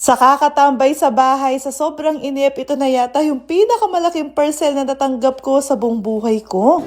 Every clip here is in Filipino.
Sa kakatambay sa bahay sa sobrang inip, ito na yata yung pinakamalaking parcel na natanggap ko sa buong buhay ko.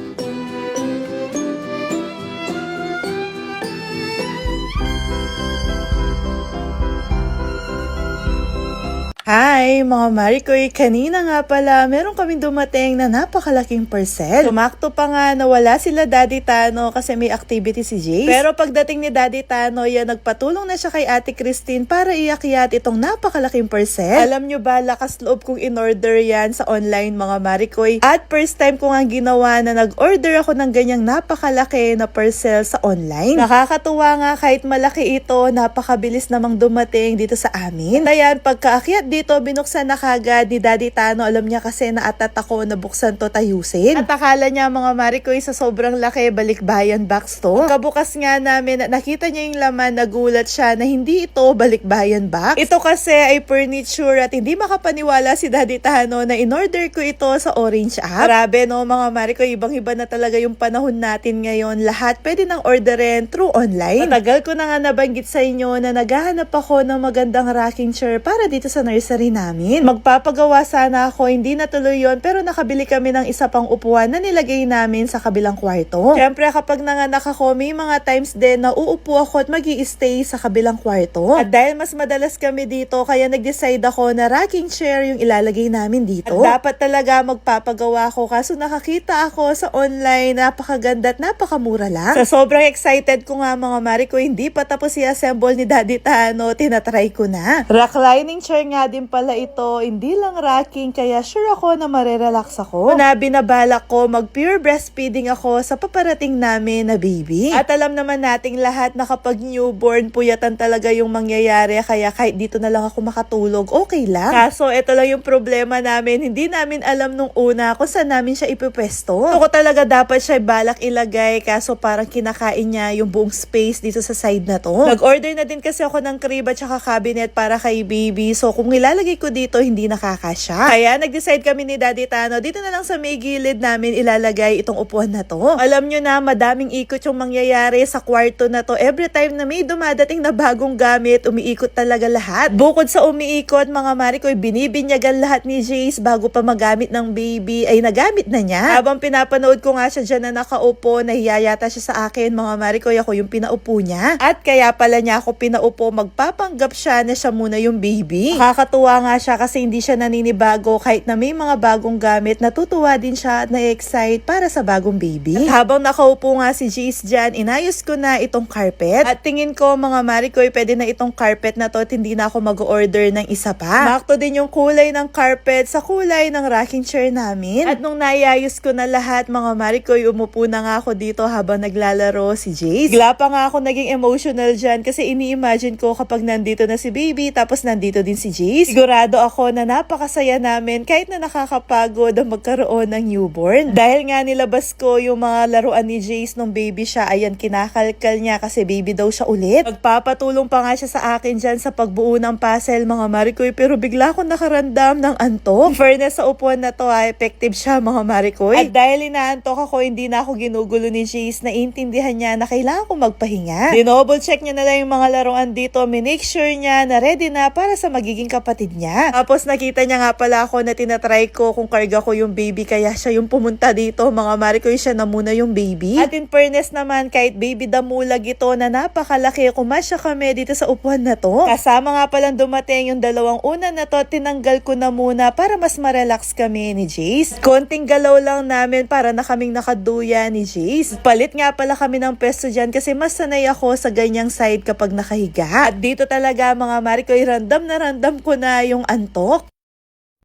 Hi, mga Marikoy! Kanina nga pala, meron kaming dumating na napakalaking parcel. Tumakto pa nga na wala sila Daddy Tano kasi may activity si Jace. Pero pagdating ni Daddy Tano, yan nagpatulong na siya kay Ate Christine para iakyat itong napakalaking parcel. Alam nyo ba, lakas loob kong in-order yan sa online, mga Marikoy. At first time ko nga ginawa na nag-order ako ng ganyang napakalaki na parcel sa online. Nakakatuwa nga kahit malaki ito, napakabilis namang dumating dito sa amin. Ayan, pagkaakyat dito, binuksan na kagad ni Daddy Tano. Alam niya kasi naatat ako na buksan to tayusin. At akala niya, mga Marikoy, sa sobrang laki, balikbayan box to. Kabukas nga namin, nakita niya yung laman, nagulat siya na hindi ito balikbayan box. Ito kasi ay furniture at hindi makapaniwala si Daddy Tano na in-order ko ito sa Orange app. Grabe no, mga Marikoy, ibang-iba na talaga yung panahon natin ngayon. Lahat pwede nang orderin through online. Matagal ko na nga nabanggit sa inyo na naghahanap ako ng magandang rocking chair para dito sa nursery namin. Magpapagawa sana ako, hindi natuloy yon, pero nakabili kami ng isa pang upuan na nilagay namin sa kabilang kwarto. Siyempre kapag nanganak ako, may mga times din na uupo ako at magi-stay sa kabilang kwarto. At dahil mas madalas kami dito, kaya nag-decide ako na rocking chair yung ilalagay namin dito. At dapat talaga magpapagawa ako, kaso nakakita ako sa online, napakaganda at napakamura lang. Sa sobrang excited ko nga, mga Mariko, hindi pa tapos i-assemble ni Daddy Tano, tinatry ko na. Reclining chair nga din pala ito, hindi lang rocking, kaya sure ako na marerelax ako. Na binabalak ko, mag-pure breastfeeding ako sa paparating namin na baby. At alam naman nating lahat na kapag newborn, puyatan talaga yung mangyayari, kaya kahit dito na lang ako makatulog, okay lang. Kaso ito lang yung problema namin, hindi namin alam nung una kung saan namin siya ipipwesto. Ako talaga dapat siya balak ilagay, kaso parang kinakain niya yung buong space dito sa side na to. Nag-order na din kasi ako ng crib at saka cabinet para kay baby, so kung ilalagay ko dito, hindi nakakasya. Kaya nag-decide kami ni Daddy Tano, dito na lang sa may gilid namin ilalagay itong upuan na to. Alam nyo na, madaming ikot yung mangyayari sa kwarto na to. Every time na may dumadating na bagong gamit, umiikot talaga lahat. Bukod sa umiikot, mga Marikoy, binibinyagan lahat ni Jace bago pa magamit ng baby, ay nagamit na niya. Habang pinapanood ko nga siya dyan na nakaupo, nahiyayata siya sa akin, mga Marikoy, ako yung pinaupo niya. At kaya pala niya ako pinaupo, magpapanggap siya na siya muna yung baby. Nakakatuwa nga siya kasi hindi siya naninibago kahit na may mga bagong gamit, natutuwa din siya at na-excite para sa bagong baby. At habang nakaupo nga si Jace dyan, inayos ko na itong carpet. At tingin ko, mga Marikoy, pwede na itong carpet na to at hindi na ako mag-order ng isa pa. Makto din yung kulay ng carpet sa kulay ng rocking chair namin. At nung naiayos ko na lahat, mga Marikoy, umupo na nga ako dito habang naglalaro si Jace. Bigla pa nga ako naging emotional dyan kasi ini-imagine ko kapag nandito na si baby tapos nandito din si Jace. Sigurado ako na napakasaya namin kahit na nakakapagod ang magkaroon ng newborn. Dahil nga nilabas ko yung mga laruan ni Jace nung baby siya, ayan, kinakalkal niya kasi baby daw siya ulit. Magpapatulong pa nga siya sa akin dyan sa pagbuo ng puzzle, mga Marikoy, pero bigla akong nakarandam ng antok. In fairness sa upuan na to, effective siya, mga Marikoy. At dahil inaantok ako, hindi na ako ginugulo ni Jace, naiintindihan niya na kailangan ko magpahinga. Dinouble check niya na lang yung mga laruan dito, minake sure niya na ready na para sa magiging kapatid niya. Tapos nakita niya nga pala ako na tinatry ko kung karga ko yung baby, kaya siya yung pumunta dito, mga Marikoy, siya na muna yung baby. At in fairness naman, kahit baby damulag ito na napakalaki, kumasya kami dito sa upuan na to. Kasama nga palang dumating yung dalawang una na to, tinanggal ko na muna para mas ma-relax kami ni Jace. Konting galaw lang namin para na kaming nakaduya ni Jace. Palit nga pala kami ng pesto dyan kasi mas sanay ako sa ganyang side kapag nakahiga. At dito talaga, mga Marikoy, random na random ko na yung antok.